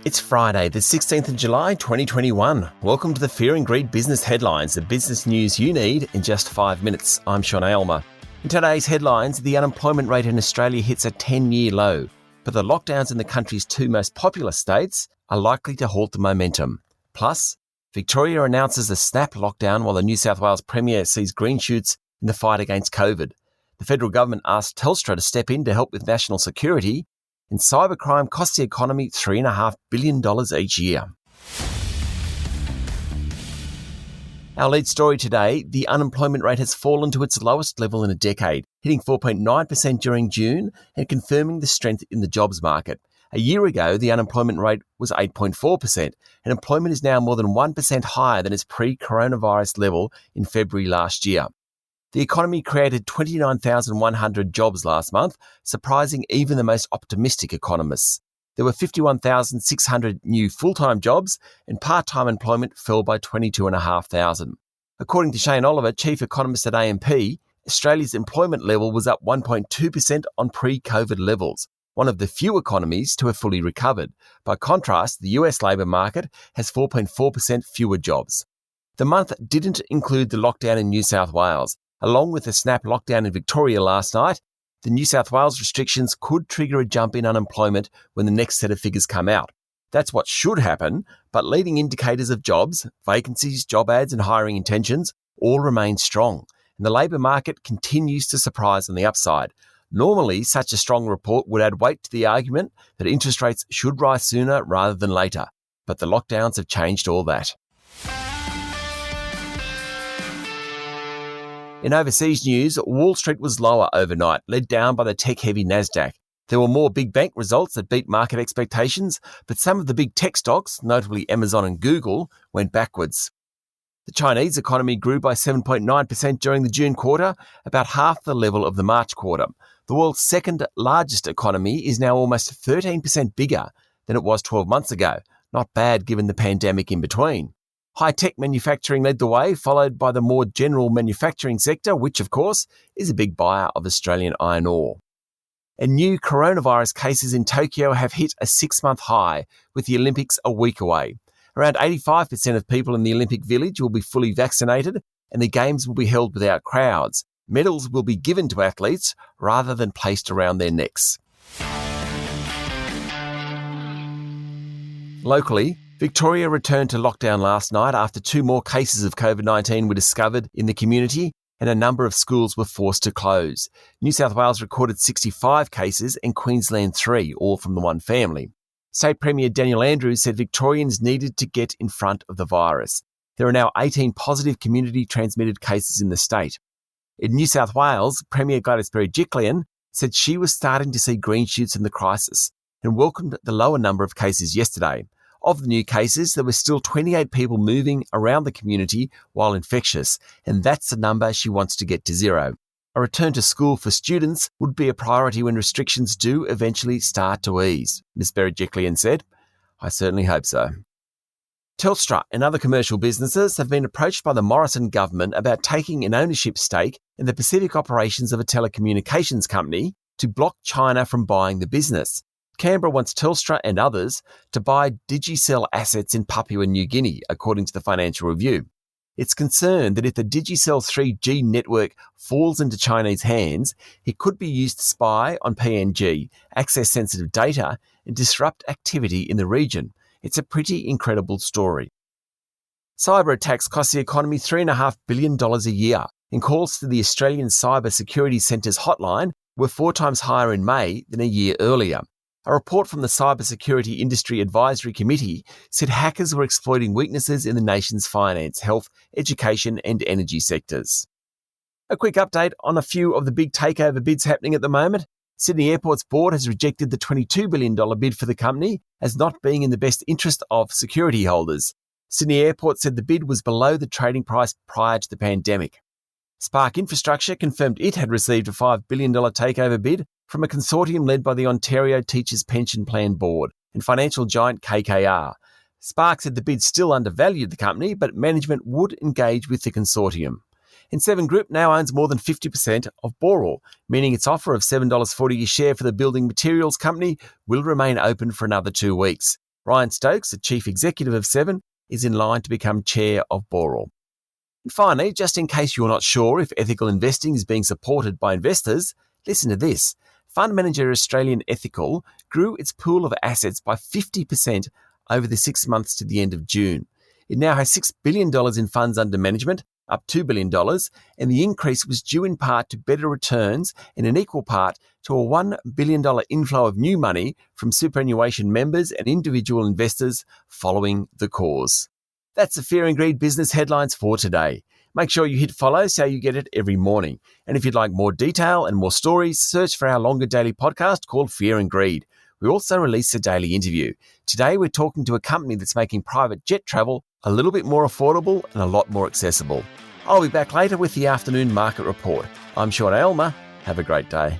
It's Friday, the 16th of July, 2021. Welcome to the Fear and Greed Business Headlines, the business news you need in just 5 minutes. I'm Sean Aylmer. In today's headlines, the unemployment rate in Australia hits a 10-year low, but the lockdowns in the country's two most populous states are likely to halt the momentum. Plus, Victoria announces a snap lockdown while the New South Wales Premier sees green shoots in the fight against COVID. The federal government asked Telstra to step in to help with national security, and cybercrime costs the economy $3.5 billion each year. Our lead story today, the unemployment rate has fallen to its lowest level in a decade, hitting 4.9% during June and confirming the strength in the jobs market. A year ago, the unemployment rate was 8.4%, and employment is now more than 1% higher than its pre-coronavirus level in February last year. The economy created 29,100 jobs last month, surprising even the most optimistic economists. There were 51,600 new full-time jobs, and part-time employment fell by 22,500. According to Shane Oliver, chief economist at AMP, Australia's employment level was up 1.2% on pre-COVID levels, one of the few economies to have fully recovered. By contrast, the US labour market has 4.4% fewer jobs. The month didn't include the lockdown in New South Wales. Along with the snap lockdown in Victoria last night, the New South Wales restrictions could trigger a jump in unemployment when the next set of figures come out. That's what should happen, but leading indicators of jobs, vacancies, job ads and hiring intentions all remain strong, and the labour market continues to surprise on the upside. Normally, such a strong report would add weight to the argument that interest rates should rise sooner rather than later, but the lockdowns have changed all that. In overseas news, Wall Street was lower overnight, led down by the tech-heavy Nasdaq. There were more big bank results that beat market expectations, but some of the big tech stocks, notably Amazon and Google, went backwards. The Chinese economy grew by 7.9% during the June quarter, about half the level of the March quarter. The world's second largest economy is now almost 13% bigger than it was 12 months ago. Not bad given the pandemic in between. High-tech manufacturing led the way, followed by the more general manufacturing sector, which, of course, is a big buyer of Australian iron ore. And new coronavirus cases in Tokyo have hit a 6-month high, with the Olympics a week away. Around 85% of people in the Olympic Village will be fully vaccinated, and the Games will be held without crowds. Medals will be given to athletes rather than placed around their necks. Locally, Victoria returned to lockdown last night after 2 more cases of COVID-19 were discovered in the community and a number of schools were forced to close. New South Wales recorded 65 cases and Queensland 3, all from the one family. State Premier Daniel Andrews said Victorians needed to get in front of the virus. There are now 18 positive community-transmitted cases in the state. In New South Wales, Premier Gladys Berejiklian said she was starting to see green shoots in the crisis and welcomed the lower number of cases yesterday. Of the new cases, there were still 28 people moving around the community while infectious, and that's the number she wants to get to zero. A return to school for students would be a priority when restrictions do eventually start to ease, Ms Berejiklian said. I certainly hope so. Telstra and other commercial businesses have been approached by the Morrison government about taking an ownership stake in the Pacific operations of a telecommunications company to block China from buying the business. Canberra wants Telstra and others to buy Digicel assets in Papua New Guinea, according to the Financial Review. It's concerned that if the Digicel 3G network falls into Chinese hands, it could be used to spy on PNG, access sensitive data, and disrupt activity in the region. It's a pretty incredible story. Cyber attacks cost the economy $3.5 billion a year, and calls to the Australian Cyber Security Centre's hotline were 4 times higher in May than a year earlier. A report from the Cyber Security Industry Advisory Committee said hackers were exploiting weaknesses in the nation's finance, health, education and energy sectors. A quick update on a few of the big takeover bids happening at the moment. Sydney Airport's board has rejected the $22 billion bid for the company as not being in the best interest of security holders. Sydney Airport said the bid was below the trading price prior to the pandemic. Spark Infrastructure confirmed it had received a $5 billion takeover bid from a consortium led by the Ontario Teachers Pension Plan Board and financial giant KKR. Spark said the bid still undervalued the company, but management would engage with the consortium. And Seven Group now owns more than 50% of Boral, meaning its offer of $7.40 a share for the building materials company will remain open for another 2 weeks. Ryan Stokes, the chief executive of Seven, is in line to become chair of Boral. And finally, just in case you're not sure if ethical investing is being supported by investors, listen to this. Fund manager Australian Ethical grew its pool of assets by 50% over the 6 months to the end of June. It now has $6 billion in funds under management, up $2 billion, and the increase was due in part to better returns and in equal part to a $1 billion inflow of new money from superannuation members and individual investors following the cause. That's the Fear and Greed business headlines for today. Make sure you hit follow so you get it every morning. And if you'd like more detail and more stories, search for our longer daily podcast called Fear and Greed. We also release a daily interview. Today, we're talking to a company that's making private jet travel a little bit more affordable and a lot more accessible. I'll be back later with the afternoon market report. I'm Sean Aylmer. Have a great day.